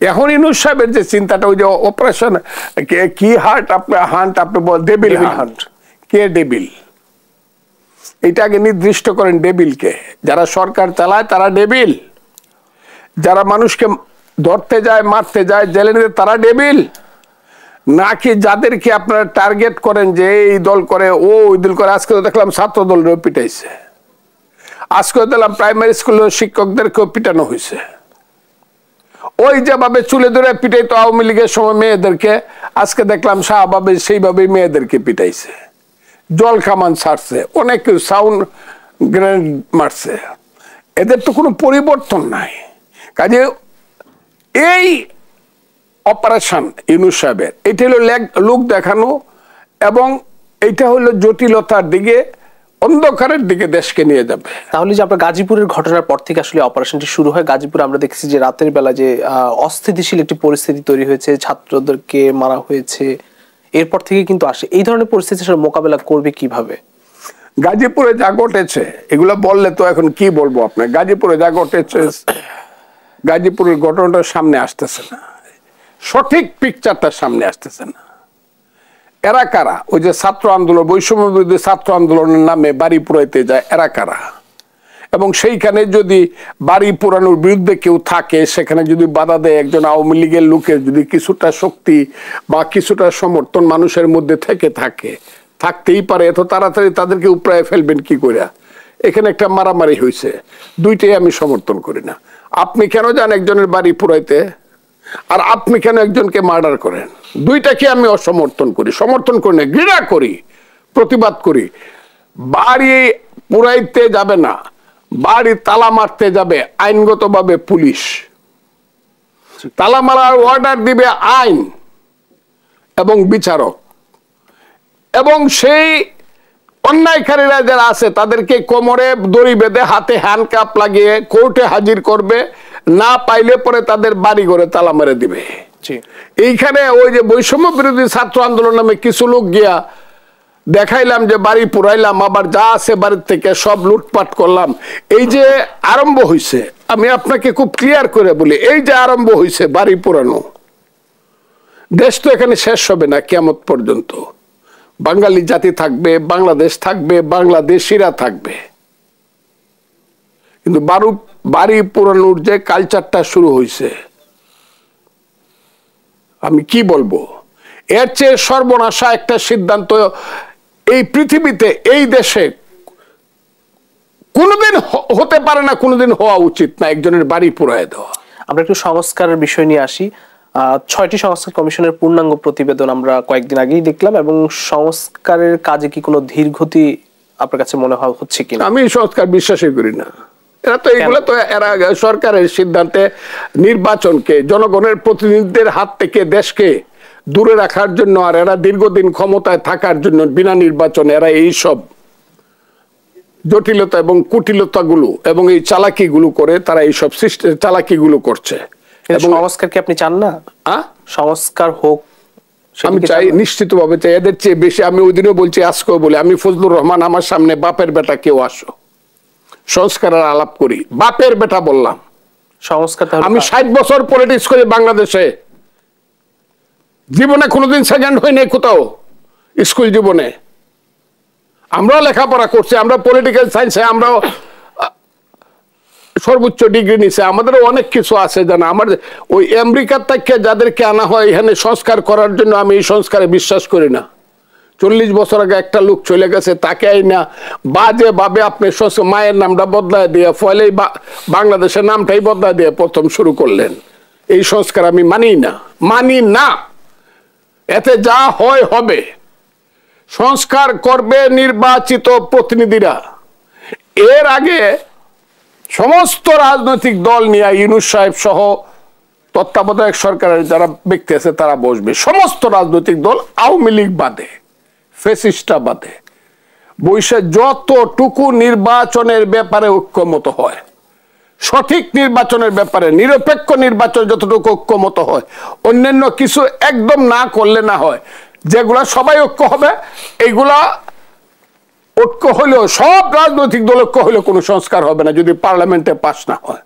এখন ইউনূস সাহেবের যে চিন্তাটা, ওই যে অপারেশন কি হান্ট আপনি বল, ডেভিল হান্ট। কে ডেভিল? এটা আগে নির্দিষ্ট করেন ডেভিলকে। যারা সরকার চালায় তারা ডেভিল, যারা মানুষকে ধরতে যায়, মারতে যায়, জেলে নিতে তারা ডেভিল, নাকি যাদেরকে আপনারা টার্গেট করেন যে এই দল করে, ওই দল করে। আজকে তো দেখলাম ছাত্র দলেরও পিটাইছে, আজকে দেখলাম প্রাইমারি স্কুলের শিক্ষকদেরকেও পিটানো হয়েছে। ওই যেভাবে চুলে ধরে পিটাইতো আওয়ামী লীগের সময় মেয়েদেরকে, আজকে দেখলাম শাহবাবে সেইভাবেই মেয়েদেরকে পিটাইছে, জল কামান ছাড়ছে, অনেক সাউন্ড গ্রেনেড মারছে। এদের তো কোনো পরিবর্তন নাই। কাজে এই অপারেশন ইউনূস সাহেবের, এটা হলো লোক দেখানো, এবং এটা হলো জটিলতার দিকে, অন্ধকারের দিকে দেশকে নিয়ে যাবে। তাহলে যে আপনার গাজীপুরের ঘটনার পর থেকে আসলে অপারেশনটি শুরু হয়, গাজীপুরে আমরা দেখেছি যে রাতের বেলা যে অস্থিতিশীল একটি পরিস্থিতি তৈরি হয়েছে, ছাত্রদেরকে মারা হয়েছে, এরপর থেকে কিন্তু আসে। এই ধরনের পরিস্থিতি মোকাবেলা করবে কিভাবে? গাজীপুরে যা ঘটেছে এগুলো বললে তো এখন কি বলবো আপনার। গাজীপুরে যা ঘটেছে, গাজীপুরের ঘটনাটা সামনে আসতেছে না, সঠিক পিকচারটা সামনে আসতেছে না। এরা কারা? ওই যে ছাত্র আন্দোলন, বৈষম্য বিরোধী ছাত্র আন্দোলনের নামে বাড়ি পুরাইতে যায়, এরা কারা? এবং সেইখানে যদি বাড়ি পুরানোর বিরুদ্ধে কেউ থাকে, সেখানে যদি বাধা দেয় একজন আওয়ামী লীগের লোকের যদি কিছুটা শক্তি বা কিছুটা সমর্থন মানুষের মধ্যে থেকে থাকে, থাকতেই পারে, এত তাড়াতাড়ি তাদেরকে উপড়ায় ফেলবেন কি করে? এখানে একটা মারামারি হয়েছে, দুইটাই আমি সমর্থন করি না। আপনি কেন যান একজনের বাড়ি পুরাইতে, আর আপনি কেন একজনকে মার্ডার করেন? দুইটাকে আমি অসমর্থন করি, সমর্থন করি না, ঘৃণা করি, প্রতিবাদ করি। বাড়ি পুরাইতে যাবে না, বাড়ি তালা মারতে যাবে আইনগতভাবে পুলিশ, তালা মারার অর্ডার দিবে আইন এবং বিচারক, এবং সেই অন্যায়কারীরা যারা আছে তাদেরকে কোমরে দড়ি বেঁধে হাতে হ্যান্ডকাপ লাগিয়ে কোর্টে হাজির করবে, না পাইলে পরে তাদের বাড়ি ঘরে তালা মেরে দিবে। এইখানে ওই যে বৈষম্য বিরোধী ছাত্র আন্দোলন নামে কিছু লোক গিয়া দেখাইলাম যে বাড়ি পুরাইলাম, আবার যা আছে বাড়ির থেকে সব লুটপাট করলাম, এই যে আরম্ভ হয়েছে, আমি আপনাকে খুব ক্লিয়ার করে বলি, এই যে আরম্ভ হয়েছে বাড়ি পুরানো, দেশ তো এখানে শেষ হবে না কিয়ামত পর্যন্ত। বাঙালি জাতি থাকবে, বাংলাদেশ থাকবে, বাংলাদেশিরা থাকবে, কিন্তু বাড়ি পুরানোর যে কালচারটা শুরু হয়েছে, আমি কি বলবো, এর চেয়ে সর্বনাশা একটা সিদ্ধান্ত এই পৃথিবীতে, এই দেশে কোনোদিন হতে পারে না, কোনোদিন হওয়া উচিত না, একজনের বাড়ি পুরায় দেওয়া। আমরা একটু সংস্কারের বিষয় নিয়ে আসি। ৬টি সংস্কার কমিশনের পূর্ণাঙ্গ প্রতিবেদন আমরা কয়েকদিন আগেই দেখলাম, এবং সংস্কারের কাজে কি কোনো ধীরগতি আপনার কাছে মনে হচ্ছে কিনা? আমি সংস্কার বিশ্বাসই করি না। এরা তো এগুলো তো এরা সরকারের সিদ্ধান্তে নির্বাচনকে, জনগণের প্রতিনিধিদের হাত থেকে দেশকে দূরে রাখার জন্য, আর এরা দীর্ঘদিন ক্ষমতায় থাকার জন্য বিনা নির্বাচনে এরা এইসব জটিলতা এবং কুটিলতাগুলো এবং এই চালাকিগুলো করে, তারা এইসব চালাকিগুলো করছে। এবং সংস্কার কি আপনি চান না? সংস্কার হোক, আমি চাই, নিশ্চিতভাবে চাই। এদের চেয়ে বেশি আমি ওই দিনও বলছি, আজকেও বলি, আমি ফজলুর রহমান আমার সামনে বাপের বেটা কেউ আসো, সংস্কারের আলাপ করি, বাপের বেটা বললাম। সংস্কার আমি 60 বছর পলিটিক্স করি বাংলাদেশে, জীবনে কোনোদিন সেকেন্ড হই নাই কোথাও, স্কুল জীবনে আমরাও লেখাপড়া করছি, আমরা পলিটিক্যাল সায়েন্সে আমরাও সর্বোচ্চ ডিগ্রি নিছে, আমাদেরও অনেক কিছু আছে জানা। আমার ওই আমেরিকার থেকে যাদেরকে আনা হয় এখানে সংস্কার করার জন্য, আমি এই সংস্কারে বিশ্বাস করি না। 40 বছর আগে একটা লোক চলে গেছে, তাকে না বাজে ভাবে আপনি মায়ের নামটা বদলায় দিয়ে ফলে বাংলাদেশের নামটাই বদলায় দিয়ে প্রথম শুরু করলেন। এই সংস্কার আমি মানি না। এতে যা হয় হবে, সংস্কার করবে নির্বাচিত প্রতিনিধিরা। এর আগে সমস্ত রাজনৈতিক দল নিয়ে ইউনূস সাহেব সহ তত্ত্বাবধায়ক সরকারের যারা ব্যক্তি আছে তারা বসবে, সমস্ত রাজনৈতিক দল, আওয়ামী লীগ বাদে, ফ্যাসিস্টরা বাদে, বৈশে যতটুকু নির্বাচনের ব্যাপারে ঐক্যমত হয়, সঠিক নির্বাচনের ব্যাপারে, নিরপেক্ষ নির্বাচন যতটুকু ঐক্যমত হয়, অন্যান্য কিছু একদম না করলে না হয়, যেগুলা সবাই ঐক্য হবে, এইগুলা ঐক্য হলেও, সব রাজনৈতিক দল ঐক্য হলেও কোনো সংস্কার হবে না যদি পার্লামেন্টে পাস না হয়।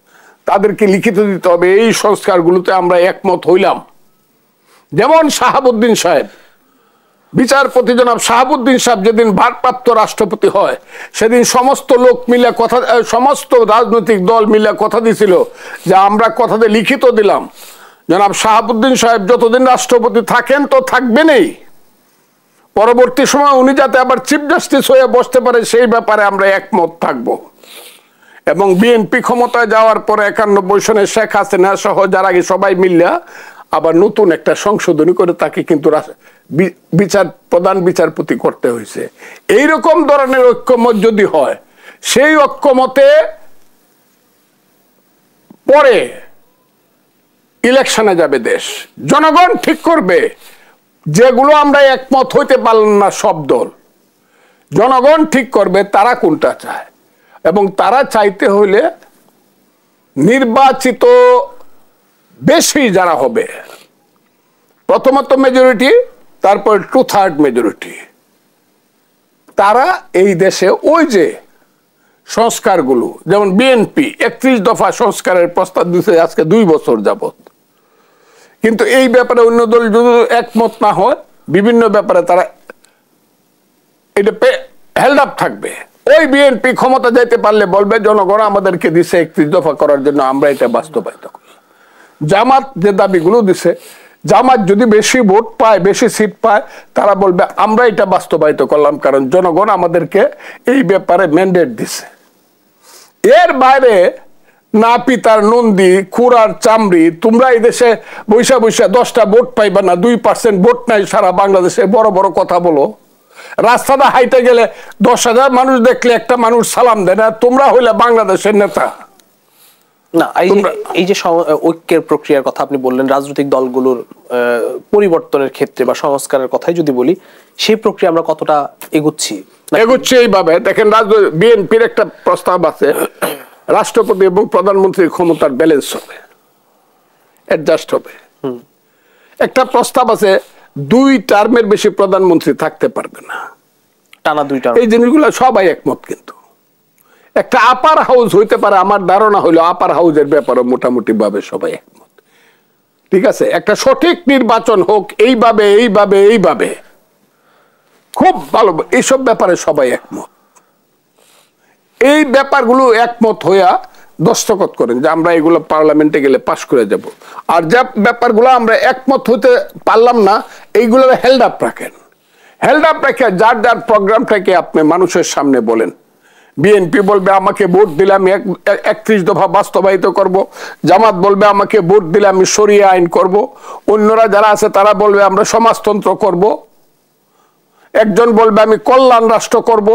তাদেরকে লিখিত দিতে হবে এই সংস্কারগুলোতে আমরা একমত হইলাম। যেমন শাহাবুদ্দিন সাহেব, বিচারপতি জনাব শাহাবুদ্দিন সাহেব যেদিন ভারপ্রাপ্ত রাষ্ট্রপতি হয় সেদিন সমস্ত লোক মিলে কথা, সমস্ত রাজনৈতিক দল মিলে কথা দিছিল যে আমরা কথাতে লিখিত দিলাম জনাব শাহাবুদ্দিন সাহেব যতদিন রাষ্ট্রপতি থাকেন তো থাকবেনই, পরবর্তী সময় উনি যাতে আবার চিফ জাস্টিস হয়ে বসতে পারে সেই ব্যাপারে আমরা একমত থাকব। এবং বিএনপি ক্ষমতায় যাওয়ার পরে 91 সনে শেখ হাসিনা সহ যারা আগে সবাই মিলিয়া আবার নতুন একটা সংশোধনী করে তাকে কিন্তু প্রধান বিচারপতি করতে হয়েছে। এইরকম ধরনের ঐক্যমত যদি হয়, সেই ঐক্যমতে পরে ইলেকশনে যাবে দেশ, জনগণ ঠিক করবে। যেগুলো আমরা একমত হইতে পারলাম না সব দল, জনগণ ঠিক করবে তারা কোনটা চায়। এবং তারা চাইতে হইলে নির্বাচিত বেশি যারা হবে, প্রথমত মেজরিটি, তারপর 2/3 মেজরিটি, তারা এই দেশে ওই যে সংস্কারগুলো, যেমন বিএনপি 31 দফা সংস্কারের প্রস্তাব দিচ্ছে আজকে 2 বছর যাবত, কিন্তু এই ব্যাপারে অন্য দল যদি একমত না হয়, বিভিন্ন ব্যাপারে তারা এটা হেল্ড আপ থাকবে। ওই বিএনপি ক্ষমতা যাইতে পারলে বলবে জনগণ আমাদেরকে দিছে 31 দফা করার জন্য, আমরা এটা বাস্তবায়িত করি। জামাত যে দাবিগুলো দিছে, জামাত যদি বেশি ভোট পায়, বেশি সিট পায়, তারা বলবে আমরা এটা বাস্তবায়িত করলাম কারণ জনগণ আমাদেরকে এই ব্যাপারে ম্যান্ডেট দিছে। এর বাইরে না পিতার নন্দী খুরার চামড়ি, তোমরা এই দেশে বৈশা বৈশা 10টা ভোট পাইবা না, 2% ভোট নাই সারা বাংলাদেশে, বড় বড় কথা বলো। রাস্তাটা হাইটে গেলে 10,000 মানুষ দেখলে একটা মানুষ সালাম দেয় না, তোমরা হইলে বাংলাদেশের নেতা না। এই যে ঐক্যের প্রক্রিয়ার কথা আপনি বললেন, রাজনৈতিক দলগুলোর পরিবর্তনের ক্ষেত্রে বা সংস্কারের কথাই যদি বলি, সেই প্রক্রিয়া আমরা কতটা এগুচ্ছি? এইভাবে দেখেন, বিএনপির একটা প্রস্তাব আছে, রাষ্ট্রপতি এবং প্রধানমন্ত্রীর ক্ষমতার ব্যালেন্স হবে, অ্যাডজাস্ট হবে। একটা প্রস্তাব আছে 2 টার্মের বেশি প্রধানমন্ত্রী থাকতে পারবে না, টানা 2 টার্ম। এই জিনিসগুলো সবাই একমত। কিন্তু একটা আপার হাউস হইতে পারে, আমার ধারণা হলো আপার হাউসের ব্যাপারে মোটামুটি ভাবে সবাই একমত। ঠিক আছে, একটা সঠিক নির্বাচন হোক এইভাবে এইভাবে এইভাবে, খুব ভালো, এইসব ব্যাপারে সবাই একমত। এই ব্যাপারগুলো একমত হইয়া দস্তখত করেন যে আমরা এগুলো পার্লামেন্টে গেলে পাশ করে যাব। আর যে ব্যাপারগুলো আমরা একমত হইতে পারলাম না, এইগুলো হেল্ড আপ রাখেন। হেল্ড আপ রেখে যার যার প্রোগ্রামটাকে আপনি মানুষের সামনে বলেন। বিএনপি বলবে আমাকে ভোট দিলে আমি 31 দফা বাস্তবায়িত করব, জামাত বলবে আমাকে ভোট দিলে আমি শরিয়া আইন করব, অন্যরা যারা আছে তারা বলবে আমরা সমাজতন্ত্র করব, একজন বলবে আমি কল্যাণ রাষ্ট্র করব।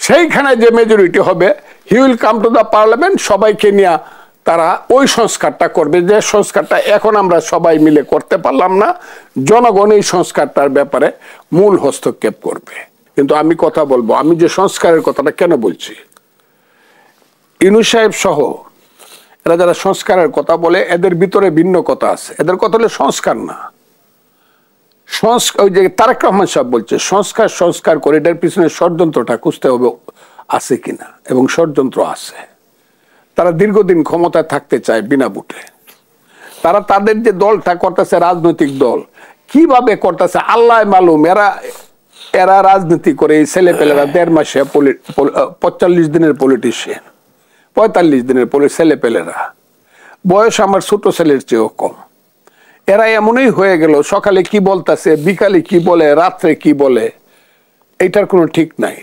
সেইখানে যে মেজরিটি হবে, he will come to the parliament, সবাইকে নিয়ে তারা ওই সংস্কারটা করবে, যে সংস্কারটা এখন আমরা সবাই মিলে করতে পারলাম না। জনগণ এই সংস্কারটার ব্যাপারে মূল হস্তক্ষেপ করবে। কিন্তু আমি কথা বলবো, আমি যে সংস্কারের কথাটা কেন বলছি, ইউনূস সাহেব সহ এরা যারা সংস্কারের কথা বলে, এদের ভিতরে ভিন্ন কথা আছে। এদের কথা হলে সংস্কার না, ওই যে তারেক রহমান সাহেব বলছে সংস্কার সংস্কার করে, এটার পিছনে ষড়যন্ত্রটা খুঁজতে হবে আছে কিনা, এবং ষড়যন্ত্র আছে। তারা দীর্ঘদিন ক্ষমতায় থাকতে চায় বিনা ভোটে। তারা তাদের যে দলটা করতেছে, রাজনৈতিক দল কিভাবে করতেছে আল্লাহ মালুম। এরা রাজনীতি করে, এই ছেলে পেলেরা 1.5 মাসে 45 দিনের পলিটিশিয়ান, 45 দিনের ছেলে পেলেরা, বয়স আমার ছোট ছেলের চেয়েও কম। এরা এমনই হয়ে গেল, সকালে কি বলতেছে, বিকালে কি বলে, রাত্রে কি বলে, এইটার কোনো ঠিক নাই।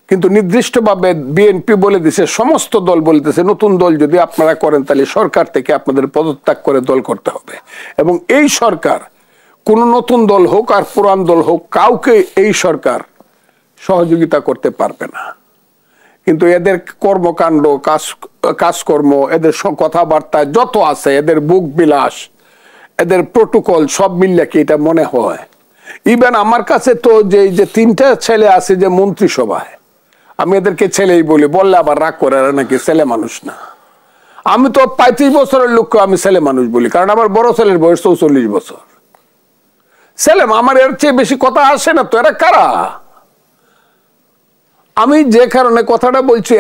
কিন্তু নির্দিষ্টভাবে বিএনপি বলে দিছে, সমস্ত দল বলতেছে নতুন দল যদি আপনারা করেন তাহলে সরকার থেকে আপনাদের পদত্যাগ করে দল করতে হবে। এবং এই সরকার, কোন নতুন দল হোক আর পুরান দল হোক, কাউকে এই সরকার সহযোগিতা করতে পারবে না। কিন্তু এদের কর্মকাণ্ড, কাজকর্ম, এদের কথাবার্তা যত আছে, এদের বুক বিলাস, এদের প্রোটোকল সব মিললে কি এটা মনে হয়? ইভেন আমার কাছে তো যে 3টা ছেলে আছে যে মন্ত্রিসভায়, আমি এদেরকে ছেলেই বলি, বললে আবার রাগ করে, এরা নাকি ছেলে মানুষ না। আমি তো 35 বছরের লোককে আমি ছেলে মানুষ বলি, কারণ আমার বড় ছেলের বয়স 44 বছর। ছেলে আমার এর চেয়ে বেশি কথা আসে না তো। এরা কারা? আমি যে কারণে কথাটা বলছি,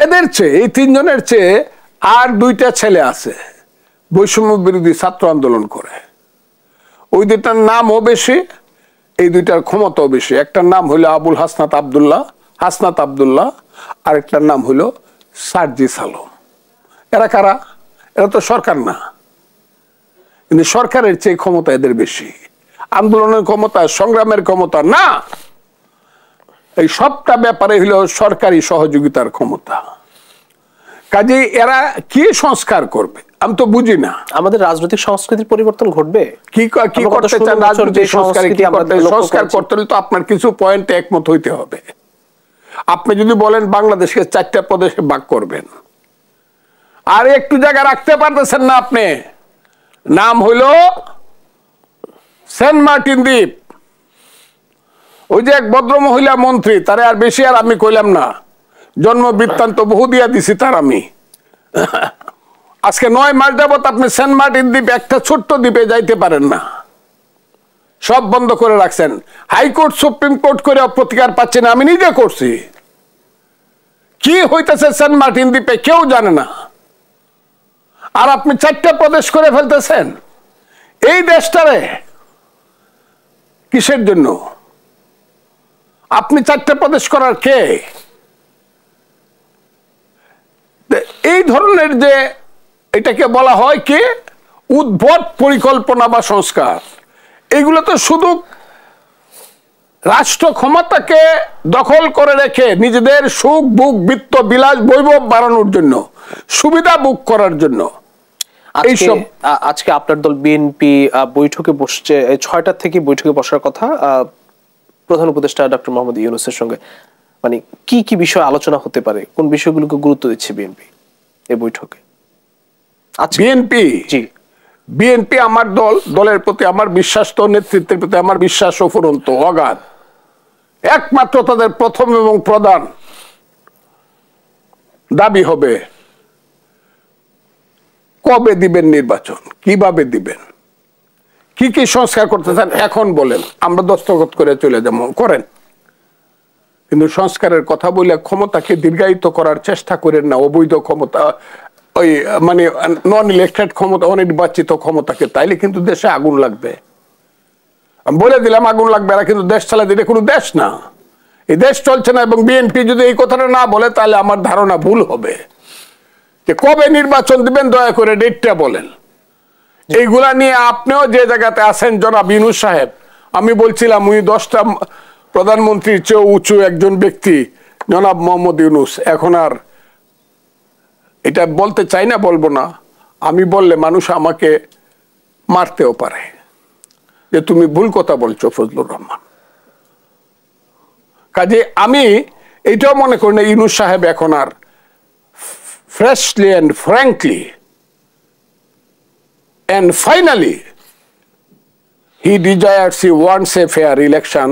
এদের চেয়ে এই তিনজনের চেয়ে আর দুইটা ছেলে আছে বৈষম্য বিরোধী ছাত্র আন্দোলন করে, ওই দুইটার নামও বেশি, এই দুইটার ক্ষমতাও বেশি। একটার নাম হইলো আবুল হাসনাত আবদুল্লাহ, আরেকটার নাম হইলো সার্জিস আলম। এরা কারা? এরা তো সরকার না, কিন্তু সরকারের চেয়ে ক্ষমতা এদের বেশি। আন্দোলনের ক্ষমতা, সংগ্রামের ক্ষমতা না, এই সবটা ব্যাপারে হইল সরকারি সহযোগিতার ক্ষমতা। কাজে এরা কি সংস্কার করবে আমি তো বুঝি না। আমাদের রাজনৈতিক সংস্কৃতির পরিবর্তন ঘটবে কি করতে চান? রাজনৈতিক সংস্কার করতে হলে তো আপনার কিছু পয়েন্টে একমত হইতে হবে। আপনি যদি বলেন বাংলাদেশকে 4টা প্রদেশে ভাগ করবেন, আর একটু জায়গা রাখতে পারতেছেন না আপনি, নাম হইল সেন্ট মার্টিন দ্বীপ। ওই যে এক ভদ্র মহিলা মন্ত্রী, তারে আর বেশি আর আমি কইলাম না, জন্ম বৃত্তান্ত বহু দিয়া দিছি তার আমি। আজকে 9 মাস যাবত আপনি সেন্ট মার্টিন দ্বীপ একটা ছোট্ট দ্বীপে যাইতে পারেন না, সব বন্ধ করে রাখছেন। হাইকোর্ট সুপ্রিম কোর্ট করে প্রতিকার পাচ্ছেন, আমি নিজে করছি। কি হইতেছে সেন্ট মার্টিন দ্বীপে কেউ জানে না, আর আপনি 4টা প্রদেশ করে ফেলতেছেন। এই দেশটারে কিসের জন্য? আপনি 4টা প্রদেশ করার কে? এই ধরনের যে এটাকে বলা হয় কি উদ্ভট পরিকল্পনা বা সংস্কার, এগুলো তো শুধু রাষ্ট্র ক্ষমতাকে দখল করে রেখে নিজেদের সুখ বুক বিত্ত বিলাস বৈভব বাড়ানোর জন্য, সুবিধা বুক করার জন্য। আজকে আপনার দল বিএনপি বৈঠকে বসছে, 6টা থেকে বৈঠকে বসার কথা প্রধান উপদেষ্টা ডক্টর মোহাম্মদ ইউনূসের সঙ্গে। মানে কি কি বিষয় আলোচনা হতে পারে, কোন বিষয়গুলোকে গুরুত্ব দিচ্ছে বিএনপি এই বৈঠকে? বিএনপি আমার দলের প্রতি আমার বিশ্বাস, তো নেতৃত্বের প্রতি আমার বিশ্বাস অফুরন্ত অগাধ। একমাত্র তাদের প্রথম এবং প্রধান দাবি হবে কবে দিবেন নির্বাচন, কিভাবে দিবেন, কি কি সংস্কার করতে চান এখন বলেন, আমরা দস্তখত করে চলে যাবো, করেন। কিন্তু সংস্কারের কথা বলে ক্ষমতাকে দীর্ঘায়িত করার চেষ্টা করেন না। অবৈধ ক্ষমতা, ওই মানে নন ইলেক্টেড ক্ষমতা, অনির্বাচিত ক্ষমতাকে, তাইলে কিন্তু দেশে আগুন লাগবে। আমি বলে দিলাম আগুন লাগবে, এরা কিন্তু দেশ চালাতে, এটা কোনো দেশ না, এই দেশ চলছে না। এবং বিএনপি যদি এই কথাটা না বলে তাহলে আমার ধারণা ভুল হবে। যে কবে নির্বাচন দিবেন দয়া করে ডেটটা বলেন। এইগুলা নিয়ে আপনিও যে জায়গাতে আছেন জনাব ইউনূস সাহেব, আমি বলছিলাম উনি 10টা প্রধানমন্ত্রীর চেয়ে উঁচু একজন ব্যক্তি জনাব মোহাম্মদ ইউনূস। এখন আর এটা বলতে চাই না, বলবো না। আমি বললে মানুষ আমাকে মারতেও পারে যে তুমি ভুল কথা বলছো ফজলুর রহমান। কাজে আমি এটাও মনে করি না ইউনূস সাহেব এখন আর freshly and frankly and finally he desires, he wants a fair election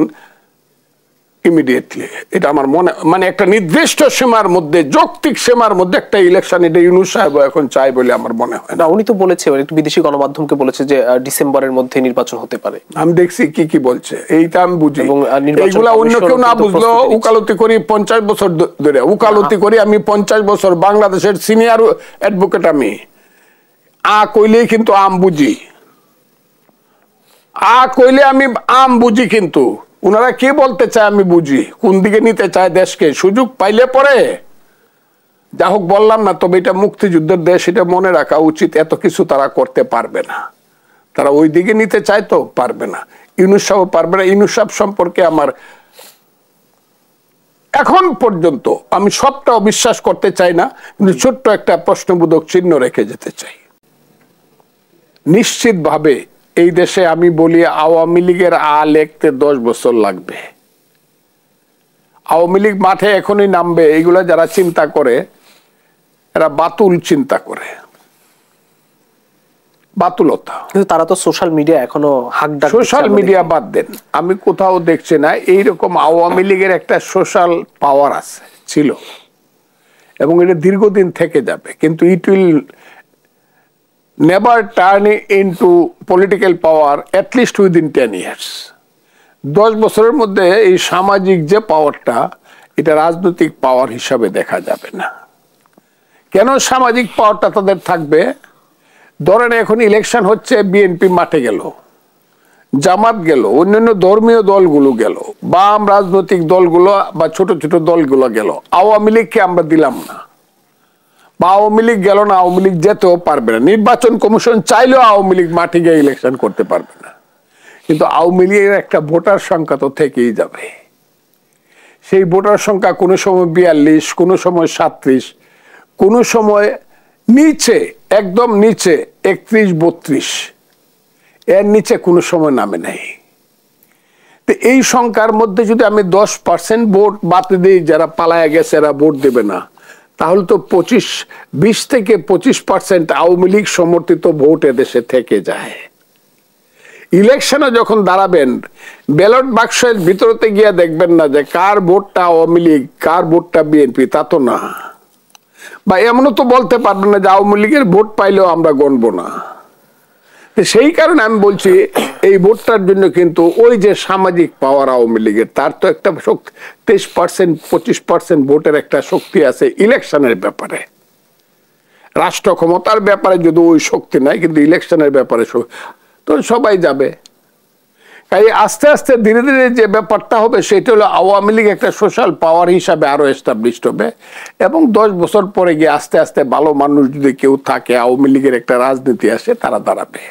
immediately. এটা আমার মনে, মানে একটা নির্দিষ্ট সীমার মধ্যে, যৌক্তিক সীমার মধ্যে একটা ইলেকশন, এটা ইউনূস সাহেব এখন চাই বলে আমার মনে হয় না। উনি তো বলেছে, একটু বিদেশি গণমাধ্যমকে বলেছে যে ডিসেম্বরের মধ্যে নির্বাচন হতে পারে। আমি দেখছি কি কি বলছে, এইটা আমি বুঝি। এইগুলা অন্য কেউ না বুঝলো উকালতি করি 50 বছর ধরে, উকালতি করি আমি 50 বছর, বাংলাদেশের সিনিয়র অ্যাডভোকেট আমি। কইলেই কিন্তু আম বুঝি, কইলে আমি আম বুঝি, কিন্তু ওনারা কি বলতে চায় আমি বুঝি, কোন দিকে নিতে চায় দেশকে। সুযোগ পাইলে পরে যা হোক বললাম না, তবে এটা মুক্তিযুদ্ধের দেশ, এটা মনে রাখা উচিত। এত কিছু তারা করতে পারবে না, তারা ওই দিকে নিতে চায় তো পারবে না। ইউনূস সাহেব পারবে না। ইউনূস সাহেব সম্পর্কে আমার এখন পর্যন্ত, আমি সবটাও বিশ্বাস করতে চাই না, কিন্তু ছোট্ট একটা প্রশ্নবোধক চিহ্ন রেখে যেতে চাই। নিশ্চিতভাবে এই দেশে আমি বলি আওয়ামী লীগের লিখতে 10 বছর লাগবে। আওয়ামী লীগ মাঠে এখনই নামবে, এইগুলা যারা চিন্তা করে এরা বাতুল চিন্তা করে, বাতুলতা। কিন্তু তারা তো সোশ্যাল মিডিয়া এখনো হাকডাক, সোশ্যাল মিডিয়া বাদ দেন, আমি কোথাও দেখছি না এইরকম আওয়ামী লীগের একটা সোশ্যাল পাওয়ার আছে, ছিল, এবং এটা দীর্ঘদিন থেকে যাবে। কিন্তু it will never turn into political power at least within 10 years. 10 বছরের মধ্যে এই সামাজিক যে পাওয়ারটা, এটা রাজনৈতিক পাওয়ার হিসাবে দেখা যাবে না। কেন সামাজিক পাওয়ারটা তাদের থাকবে? ধরেন এখন ইলেকশন হচ্ছে, বিএনপি মাঠে গেল, জামাত গেল, অন্যান্য ধর্মীয় দলগুলো গেল, বাম রাজনৈতিক দলগুলো বা ছোট ছোট দলগুলো গেল, আওয়ামী লীগকে আমরা দিলাম না, বা আওয়ামী লীগ গেল না, আওয়ামী লীগ যেতেও পারবে না, নির্বাচন কমিশন চাইলেও আওয়ামী লীগ মাঠে গিয়ে ইলেকশন করতে পারবে না। কিন্তু আওয়ামী লীগের একটা ভোটার সংখ্যা তো থেকেই যাবে। সেই ভোটার সংখ্যা কোনো সময় 42, কোনো সময় 37, কোনো সময় নিচে, একদম নিচে 31-32, এর নিচে কোনো সময় নামে নাই। তো এই সংখ্যার মধ্যে যদি আমি 10% ভোট বাদ দিই, যারা পালায়া গেছে এরা ভোট দেবে না, তাহলে তো 20 থেকে 25% আওয়ামী লীগ সমর্থিত ভোট এদেশে থেকে যায়। ইলেকশনে যখন দাঁড়াবেন, ব্যালট বাক্সের ভিতরতে গিয়ে দেখবেন না যে কার ভোটটা আওয়ামী লীগ, কার ভোটটা বিএনপি, তা তো না। বা এমনও তো বলতে পারবেন না যে আওয়ামী লীগের ভোট পাইলেও আমরা গণবো না। সেই কারণে আমি বলছি, এই ভোটটার জন্য কিন্তু ওই যে সামাজিক পাওয়ার আওয়ামী লীগের, তার তো একটা 23%, 25% ভোটের একটা শক্তি আছে ইলেকশনের ব্যাপারে। রাষ্ট্র ক্ষমতার ব্যাপারে যদি ওই শক্তি নাই, কিন্তু ইলেকশনের ব্যাপারে তো সবাই যাবে। তাই আস্তে আস্তে ধীরে ধীরে যে ব্যাপারটা হবে সেটা হলো আওয়ামী লীগ একটা সোশ্যাল পাওয়ার হিসাবে আরো এস্টাবলিশড হবে, এবং 10 বছর পরে গিয়ে আস্তে আস্তে ভালো মানুষ যদি কেউ থাকে, আওয়ামী লীগের একটা রাজনীতি আসে, তারা দাঁড়াবে।